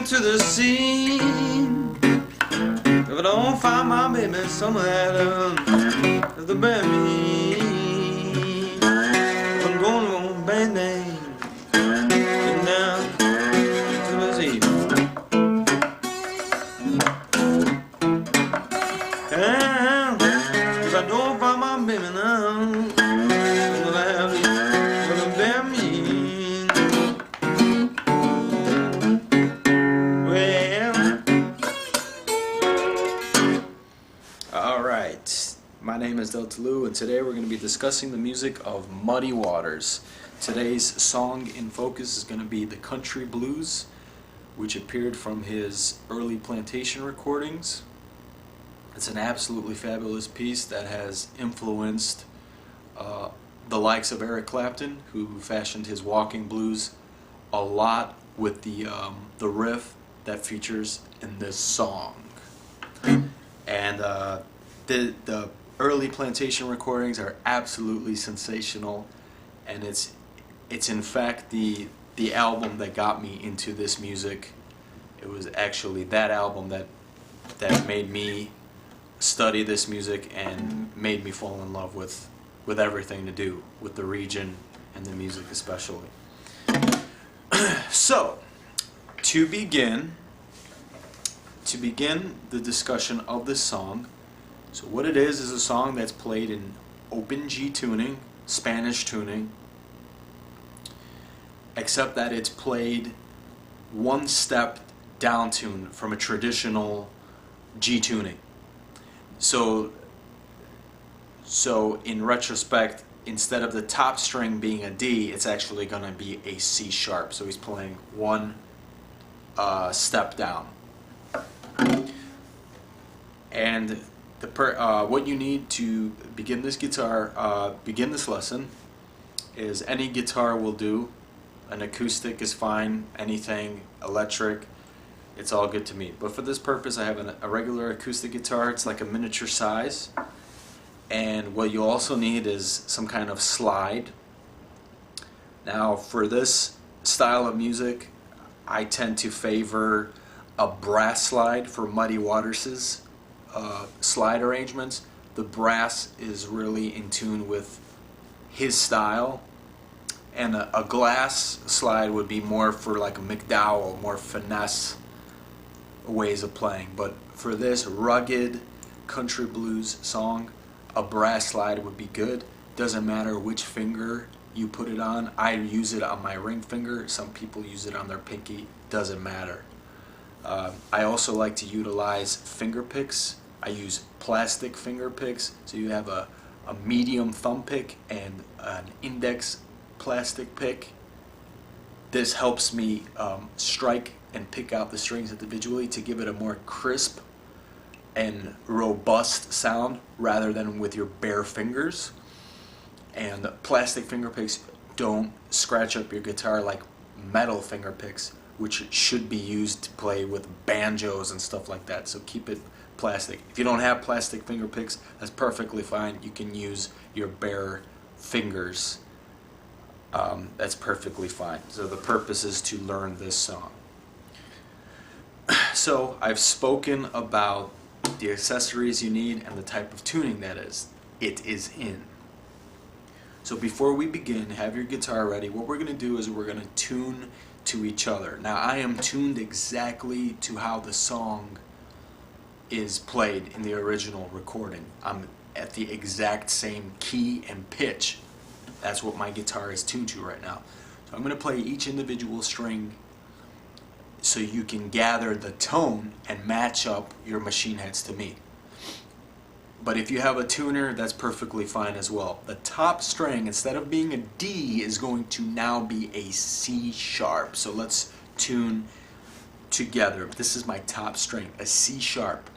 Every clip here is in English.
to the sea. If I don't find my baby somewhere down at the bury me, I'm going on band-aid down to the sea. And if I don't find my baby now, I'm gonna have to bury me. Alright, my name is Delta Lou, and today we're going to be discussing the music of Muddy Waters. Today's song in focus is going to be the Country Blues, which appeared from his early plantation recordings. It's an absolutely fabulous piece that has influenced the likes of Eric Clapton, who fashioned his walking blues a lot with the riff that features in this song. And the early plantation recordings are absolutely sensational, and it's in fact the album that got me into this music. It was actually that album that made me study this music and made me fall in love with everything to do with the region and the music especially. So, to begin the discussion of this song, so what it is a song that's played in open G tuning, Spanish tuning, except that it's played one step down tune from a traditional G tuning. So in retrospect, instead of the top string being a D, it's actually going to be a C sharp. So he's playing one step down. And what you need to begin this lesson is any guitar will do. An acoustic is fine, anything electric, it's all good to me. But for this purpose, I have a regular acoustic guitar. It's like a miniature size. And what you also need is some kind of slide. Now, for this style of music, I tend to favor a brass slide for Muddy Waters' slide arrangements. The brass is really in tune with his style, and a glass slide would be more for like a McDowell, more finesse ways of playing. But for this rugged country blues song, a brass slide would be good. Doesn't matter which finger you put it on. I use it on my ring finger. Some people use it on their pinky. Doesn't matter. I also like to utilize finger picks. I use plastic finger picks. So you have a medium thumb pick and an index plastic pick. This helps me strike and pick out the strings individually to give it a more crisp and robust sound rather than with your bare fingers. And plastic finger picks don't scratch up your guitar like metal finger picks, which should be used to play with banjos and stuff like that. So keep it plastic. If you don't have plastic finger picks, that's perfectly fine. You can use your bare fingers. That's perfectly fine. So the purpose is to learn this song. So I've spoken about the accessories you need and the type of tuning that it is in. So before we begin, have your guitar ready. What we're going to do is we're going to tune to each other. Now, I am tuned exactly to how the song is played in the original recording. I'm at the exact same key and pitch. That's what my guitar is tuned to right now. So I'm going to play each individual string so you can gather the tone and match up your machine heads to me. But if you have a tuner, that's perfectly fine as well. The top string, instead of being a D, is going to now be a C sharp. So let's tune together. This is my top string, a C sharp.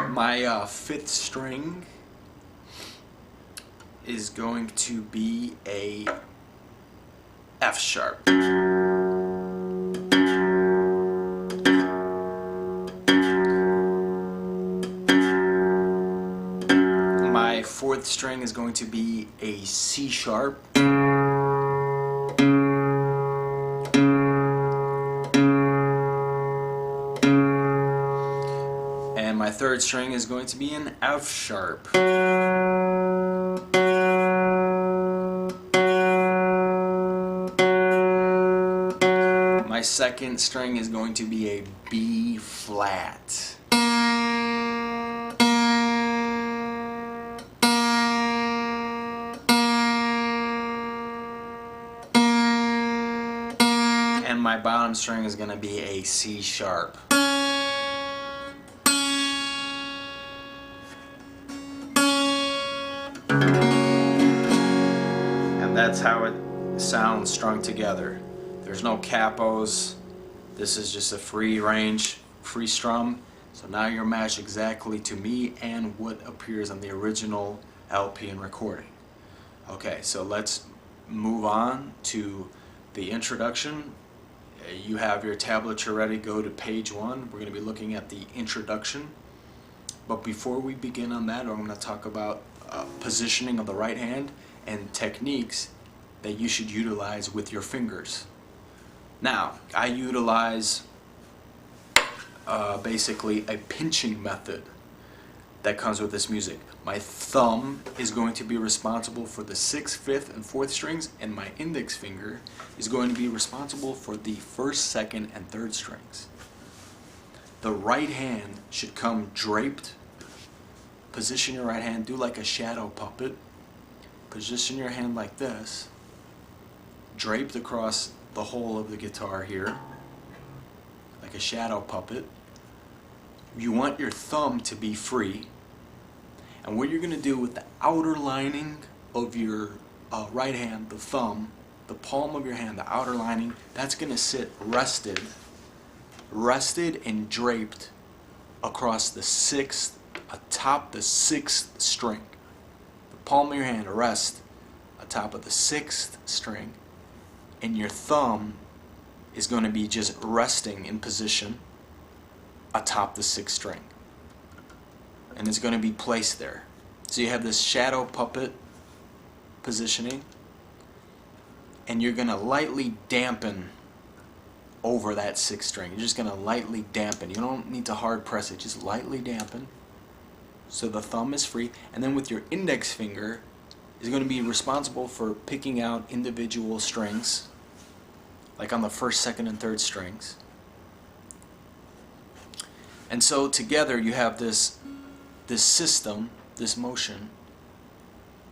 My fifth string is going to be a F sharp. My fourth fourth string is going to be a C sharp. And my third string is going to be an F sharp. My second string is going to be a B flat. And my bottom string is going to be a C sharp. And that's how it sounds strung together. There's no capos. This is just a free range, free strum. So now you're matched exactly to me and what appears on the original LP and recording. Okay, so let's move on to the introduction. You have your tablature ready. Go to page 1. We're going to be looking at the introduction. But before we begin on that, I'm going to talk about positioning of the right hand and techniques that you should utilize with your fingers. Now, I utilize basically a pinching method that comes with this music. My thumb is going to be responsible for the 6th, 5th, and 4th strings, and my index finger is going to be responsible for the 1st, 2nd, and 3rd strings. The right hand should come draped. Position your right hand, do like a shadow puppet. Position your hand like this, draped across the whole of the guitar here, like a shadow puppet. You want your thumb to be free, and what you're going to do with the outer lining of your right hand, the thumb, the palm of your hand, the outer lining, that's going to sit rested and draped across the 6th, atop the 6th string. The palm of your hand rests atop of the 6th string, and your thumb is going to be just resting in position atop the 6th string, and it's going to be placed there. So you have this shadow puppet positioning, and you're going to lightly dampen over that 6th string. You're just going to lightly dampen. You don't need to hard press it, just lightly dampen so the thumb is free. And then with your index finger is going to be responsible for picking out individual strings, like on the 1st, 2nd, and 3rd strings. And so together you have this system, this motion,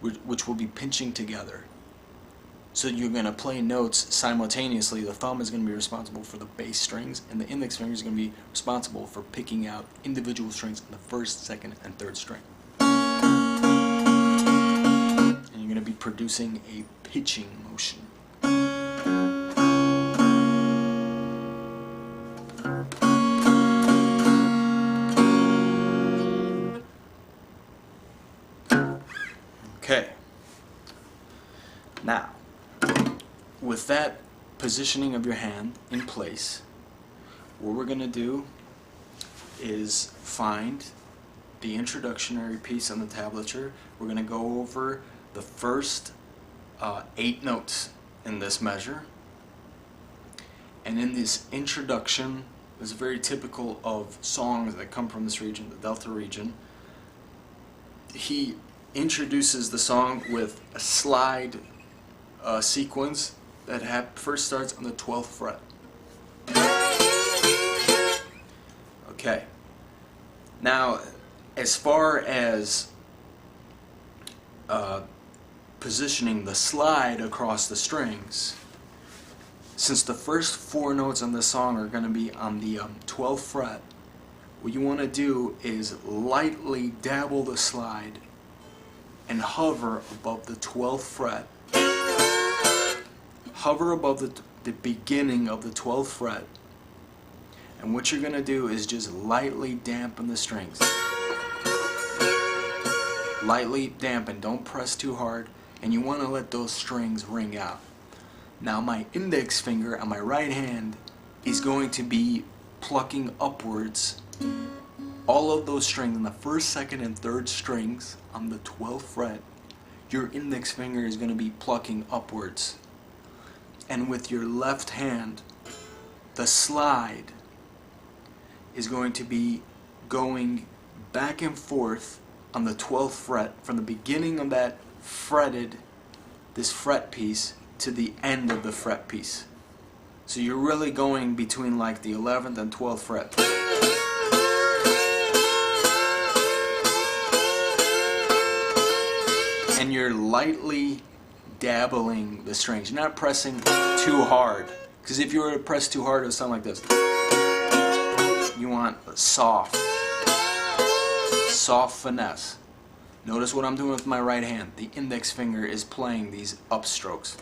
which will be pinching together. So you're going to play notes simultaneously. The thumb is going to be responsible for the bass strings, and the index finger is going to be responsible for picking out individual strings in the 1st, 2nd, and 3rd string. And you're going to be producing a pitching motion. Okay. Now, with that positioning of your hand in place, what we're going to do is find the introductory piece on the tablature. We're going to go over the first 8 notes in this measure. And in this introduction, it's very typical of songs that come from this region, the Delta region. He introduces the song with a slide sequence that first starts on the 12th fret. Okay. Now, as far as positioning the slide across the strings, since the first 4 notes on the song are going to be on the 12th fret, what you want to do is lightly dabble the slide and hover above the 12th fret. Hover above the beginning of the 12th fret, and what you're going to do is just lightly dampen the strings. Lightly dampen, don't press too hard, and you want to let those strings ring out. Now my index finger on my right hand is going to be plucking upwards all of those strings on the first, second, and third strings on the 12th fret, your index finger is going to be plucking upwards. And with your left hand, the slide is going to be going back and forth on the 12th fret from the beginning of that fretted, this fret piece, to the end of the fret piece. So you're really going between like the 11th and 12th fret. And you're lightly dabbling the strings. You're not pressing too hard. Because if you were to press too hard, it would sound like this. You want soft finesse. Notice what I'm doing with my right hand. The index finger is playing these upstrokes.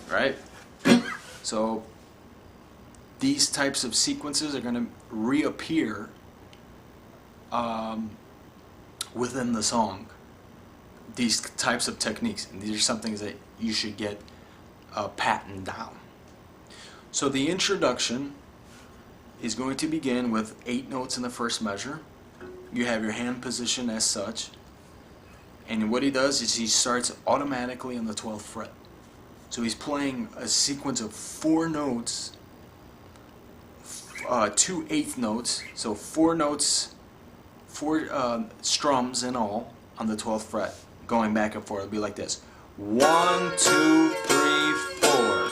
Right? So these types of sequences are going to reappear within the song. These types of techniques, and these are some things that you should get patterned down. So the introduction is going to begin with 8 notes in the first measure. You have your hand positioned as such, and what he does is he starts automatically on the 12th fret. So he's playing a sequence of 4 notes, 2 eighth notes, so 4 notes, 4 strums in all on the 12th fret, going back and forth. It'll be like this: 1, 2, 3, 4.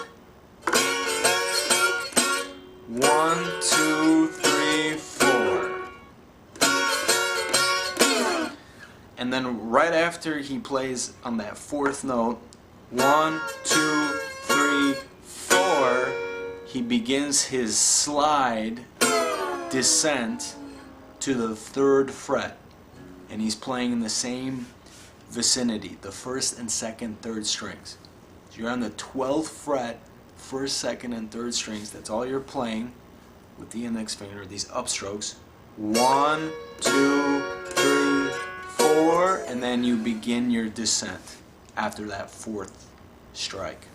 1, 2, 3, 4. And then right after he plays on that 4th note, 1, 2, 3, 4, he begins his slide descent to the 3rd fret. And he's playing in the same vicinity, the 1st and 2nd, 3rd strings. So you're on the 12th fret, 1st, 2nd, and 3rd strings. That's all you're playing with the index finger, these upstrokes. 1, 2, 3, 4, and then you begin your descent after that 4th strike.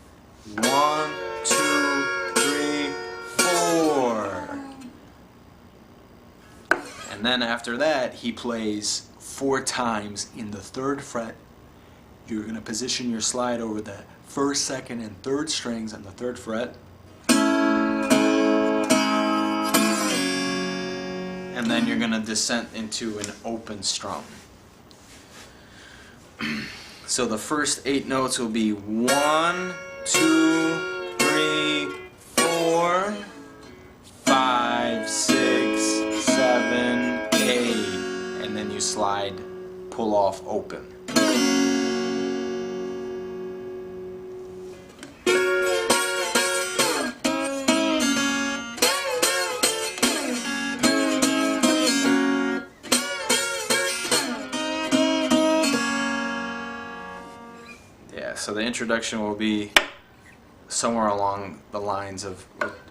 1, 2, 3, 4. And then after that, he plays 4 times in the 3rd fret. You're going to position your slide over the 1st, 2nd, and 3rd strings on the 3rd fret. And then you're going to descend into an open strum. So the first 8 notes will be 1, 2, 3, 4, 5, 6, 7, 8. And then you slide, pull off, open. So the introduction will be somewhere along the lines of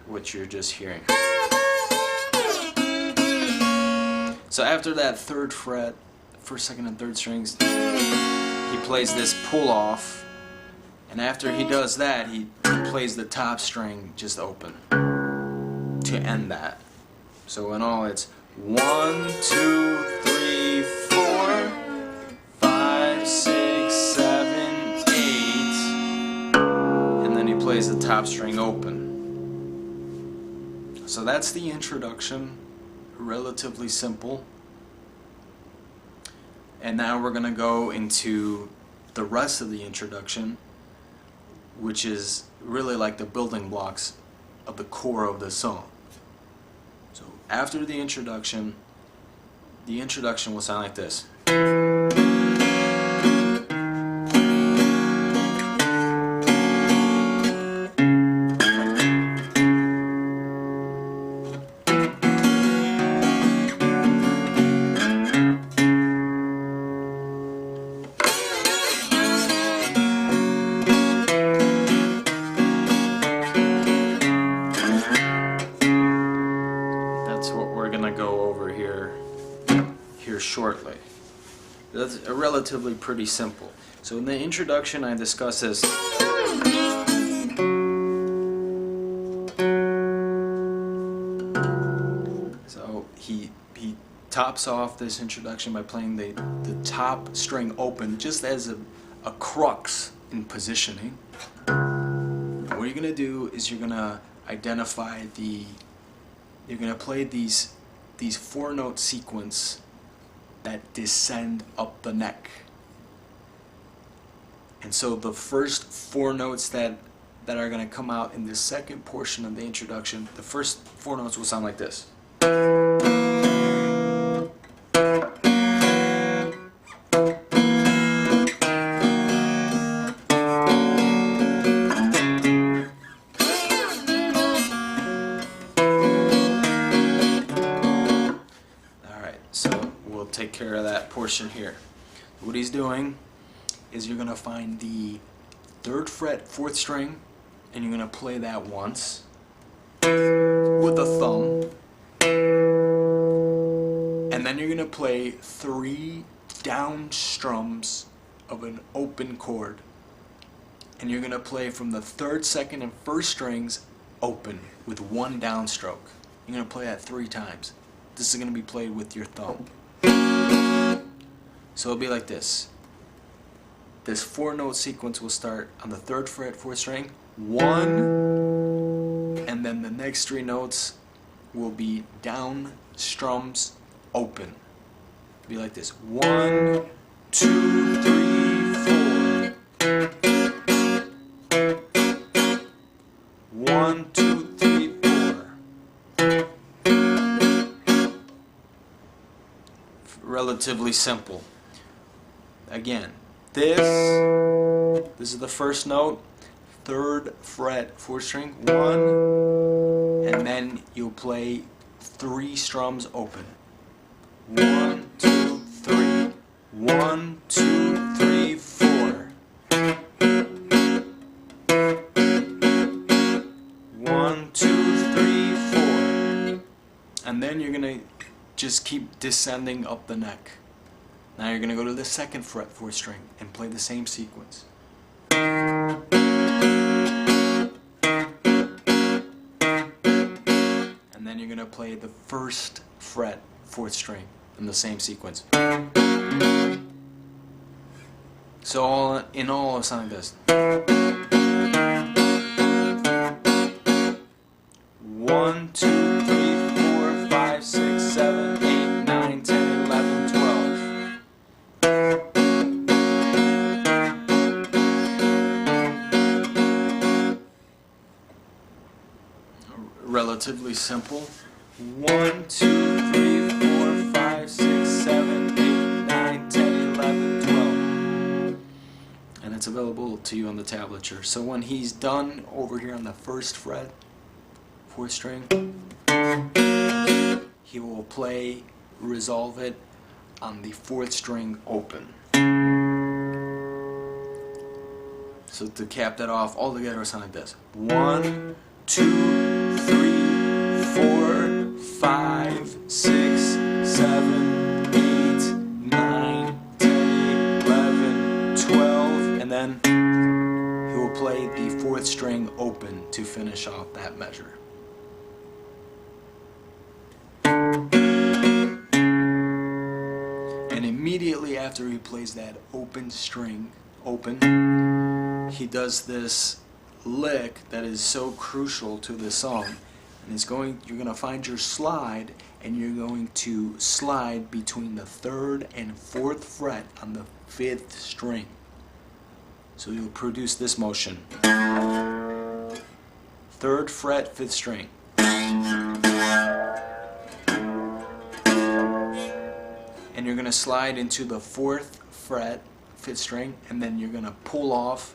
what you're just hearing. So after that 3rd fret, 1st, 2nd, and 3rd strings, he plays this pull off, and after he does that, he plays the top string just open to end that. So in all, it's 1, 2, 3, 4, 5, 6, 7, 8, and then he plays the top string open. So that's the introduction, relatively simple. And now we're going to go into the rest of the introduction, which is really like the building blocks of the core of the song. So after the introduction will sound like this. Shortly. That's relatively pretty simple. So in the introduction I discuss this. So he tops off this introduction by playing the top string open, just as a crux in positioning. And what you're gonna do is you're gonna identify you're gonna play these 4-note sequence that descend up the neck. And so the first 4 notes that are going to come out in the second portion of the introduction, the first 4 notes will sound like this. Alright, so we'll take care of that portion here. What he's doing is you're going to find the 3rd fret 4th string, and you're going to play that once with a thumb, and then you're going to play 3 down strums of an open chord, and you're going to play from the 3rd, 2nd, and 1st strings open with 1 downstroke. You're going to play that 3 times. This is going to be played with your thumb. So it'll be like this. This 4-note sequence will start on the 3rd fret 4th string, 1, and then the next 3 notes will be down strums open. It'll be like this: 1, 2, 3, 4. 1, 2, 3, 4. Relatively simple. Again. This is the 1st note, 3rd fret 4th string, 1, and then you'll play 3 strums open. 1, 2, 3. 1, 2, 3, 4. 1, 2, 3, 4. And then you're gonna just keep descending up the neck. Now you're going to go to the 2nd fret 4th string and play the same sequence. And then you're going to play the 1st fret 4th string in the same sequence. So in all it'll sound like this. 1, 2, 3, 4, 5, 6, 7, 8, 9, 10, 11, 12. Relatively simple. 1, 2, 3, 4, 5, 6, 7, 8, 9, 10, 11, 12. And it's available to you on the tablature. So when he's done over here on the 1st fret, 4th string, he will resolve it on the 4th string open. So to cap that off, all together it'll sound like this: 1, 2, 3, 4, 5, 6, 7, 8, 9, 10, 11, 12, and then he will play the 4th string open to finish off that measure. And immediately after he plays that open string open, he does this lick that is so crucial to the song, and you're going to find your slide, and you're going to slide between the 3rd and 4th fret on the 5th string. So you'll produce this motion: 3rd fret 5th string, and you're going to slide into the 4th fret 5th string, and then you're going to pull off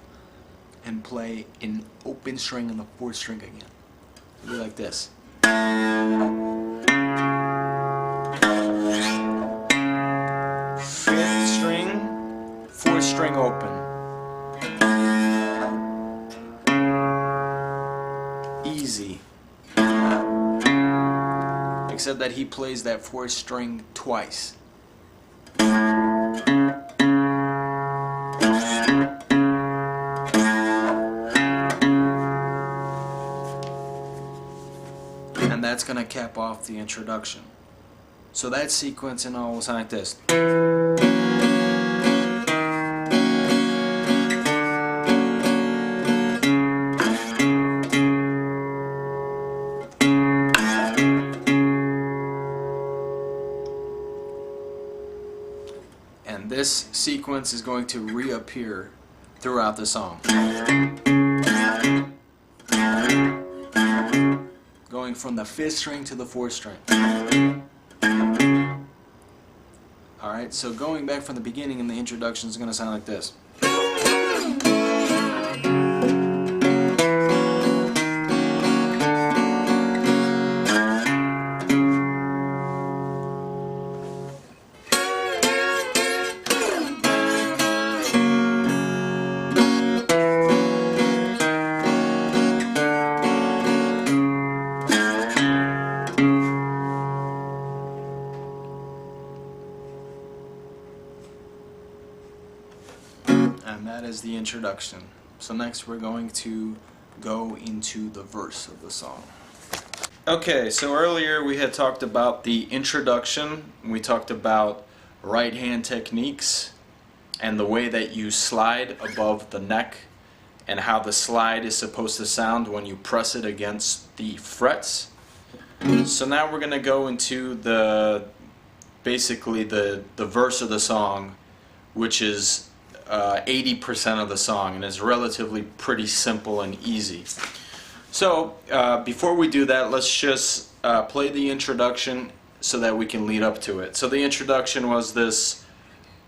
and play an open string on the 4th string again. It'll be like this. 5th string, 4th string open. Easy. Except that he plays that 4th string twice. And that's going to cap off the introduction. So that sequence and all will sound like this. And this sequence is going to reappear throughout the song. Going from the 5th string to the 4th string. Alright, so going back from the beginning in the introduction is going to sound like this. And that is the introduction. So next we're going to go into the verse of the song. Okay, so earlier we had talked about the introduction. We talked about right hand techniques and the way that you slide above the neck and how the slide is supposed to sound when you press it against the frets. So now we're going to go into basically the verse of the song, which is 80% of the song, and is relatively pretty simple and easy. So before we do that, let's just play the introduction so that we can lead up to it. So the introduction was this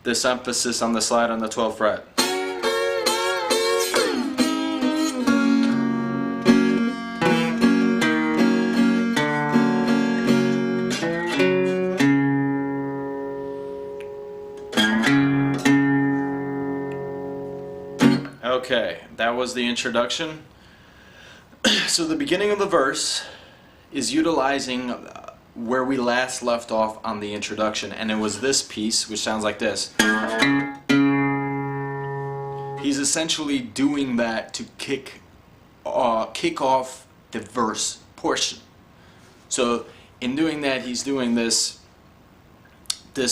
emphasis on the slide on the 12th fret. Okay, that was the introduction. So the beginning of the verse is utilizing where we last left off on the introduction, and it was this piece, which sounds like this. He's essentially doing that to kick off the verse portion. So in doing that, he's doing this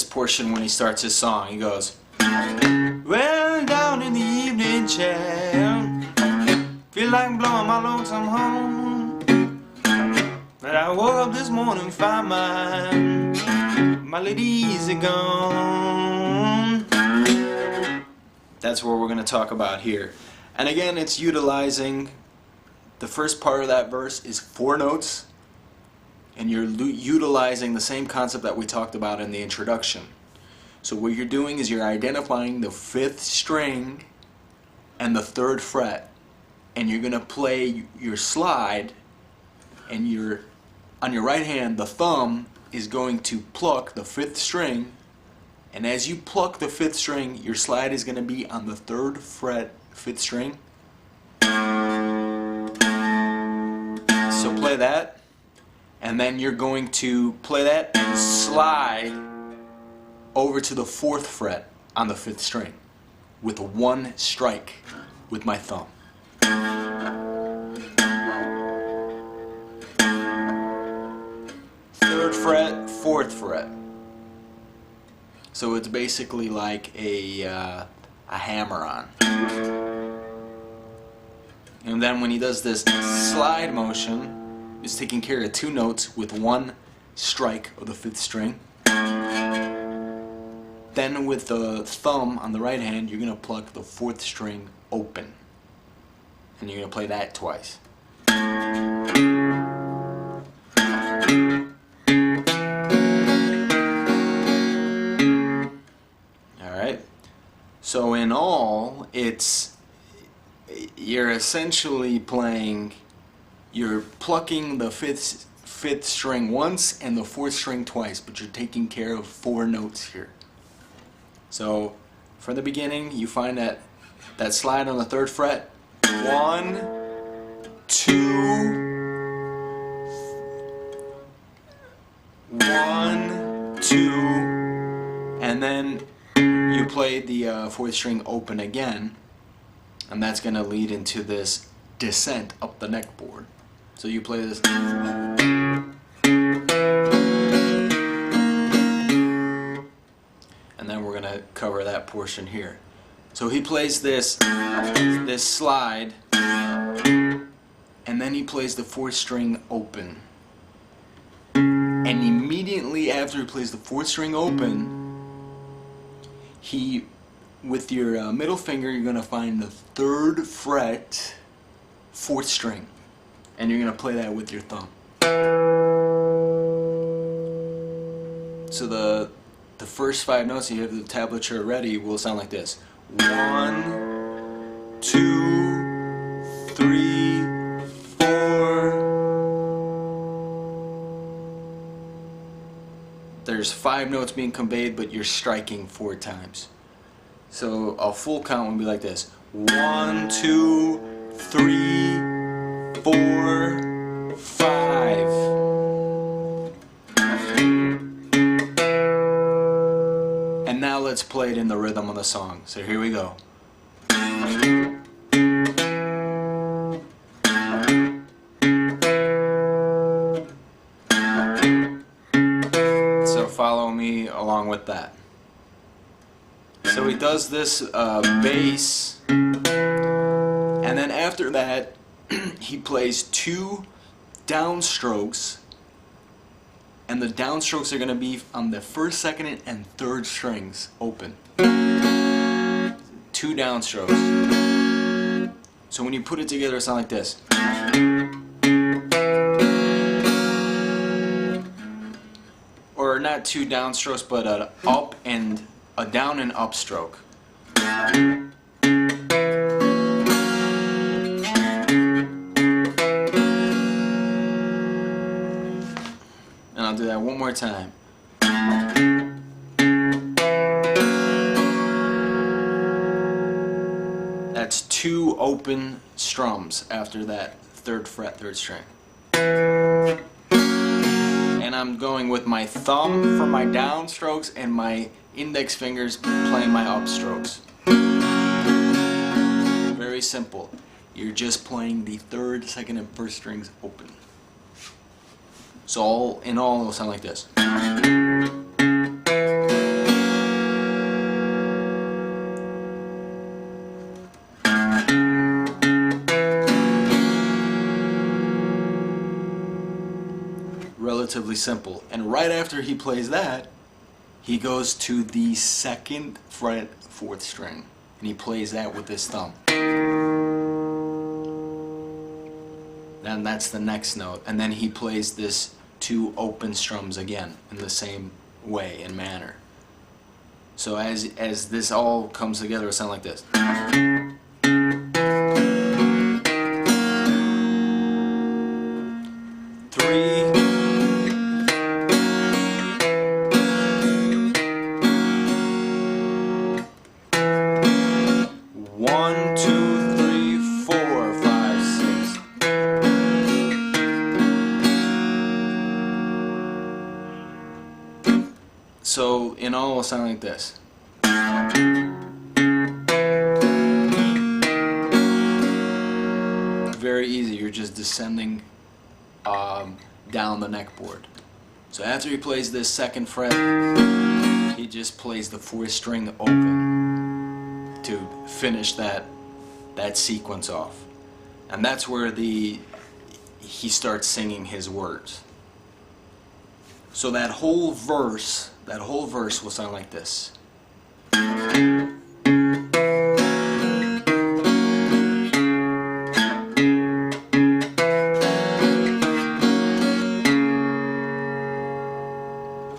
portion when he starts his song. He goes, well, down in the evening chair, feel like blowing my lonesome home. But I woke up this morning, find my ladies are gone. That's what we're going to talk about here. And again, it's utilizing the first part of that verse is 4 notes, and you're utilizing the same concept that we talked about in the introduction. So what you're doing is you're identifying the 5th string and the 3rd fret, and you're going to play your slide, and on your right hand, the thumb is going to pluck the 5th string, and as you pluck the 5th string, your slide is going to be on the 3rd fret, 5th string. So play that, and then you're going to play that and slide over to the 4th fret on the 5th string with 1 strike with my thumb. 3rd fret, 4th fret. So it's basically like a hammer-on. And then when he does this slide motion, he's taking care of 2 notes with 1 strike of the 5th string. Then with the thumb on the right hand, you're going to pluck the 4th string open. And you're going to play that twice. Alright. So in all, you're essentially you're plucking the 5th string once and the 4th string twice, but you're taking care of 4 notes here. So from the beginning, you find that slide on the 3rd fret, 1, 2, 1, 2, and then you play the 4th string open again, and that's going to lead into this descent up the neck board. So you play this. cover that portion here. So he plays this slide, and then he plays the 4th string open. And immediately after he plays the 4th string open, he, with your middle finger, you're going to find the 3rd fret, 4th string, and you're going to play that with your thumb. So the first 5 notes, you have the tablature ready, will sound like this. 1, 2, 3, 4. There's 5 notes being conveyed, but you're striking 4 times. So a full count would be like this. 1, 2, 3, 4, 5. And now let's play it in the rhythm of the song. So here we go. So follow me along with that. So he does this bass, and then after that he plays 2 downstrokes, and the downstrokes are going to be on the 1st, 2nd, and 3rd strings open. 2 downstrokes. So when you put it together, it sounds like this. Or not 2 downstrokes, but an up and a down and up stroke. And I'll do that one more time. That's 2 open strums after that 3rd fret, 3rd string. And I'm going with my thumb for my down strokes and my index fingers playing my up strokes. Very simple. You're just playing the 3rd, 2nd, and 1st strings open. So all in all, it'll sound like this. Relatively simple. And right after he plays that, he goes to the 2nd fret, 4th string, and he plays that with his thumb. Then that's the next note, and then he plays this 2 open strums again in the same way and manner. So as this all comes together, it sounds like this. 3. 1, 2, 3, 4, 5, 6. So in all, it'll sound like this. Very easy. You're just descending down the neckboard. So after he plays this 2nd fret, he just plays the 4th string open to finish that sequence off. And that's where he starts singing his words. So that whole verse will sound like this.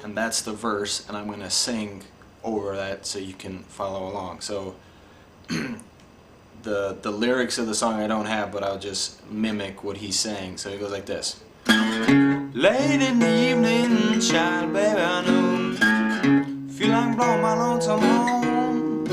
And that's the verse, and I'm going to sing over that so you can follow along. So the lyrics of the song I don't have, but I'll just mimic what he's saying. So it goes like this. Late in the evening, child, baby, I know, feel like blowing my lonesome home.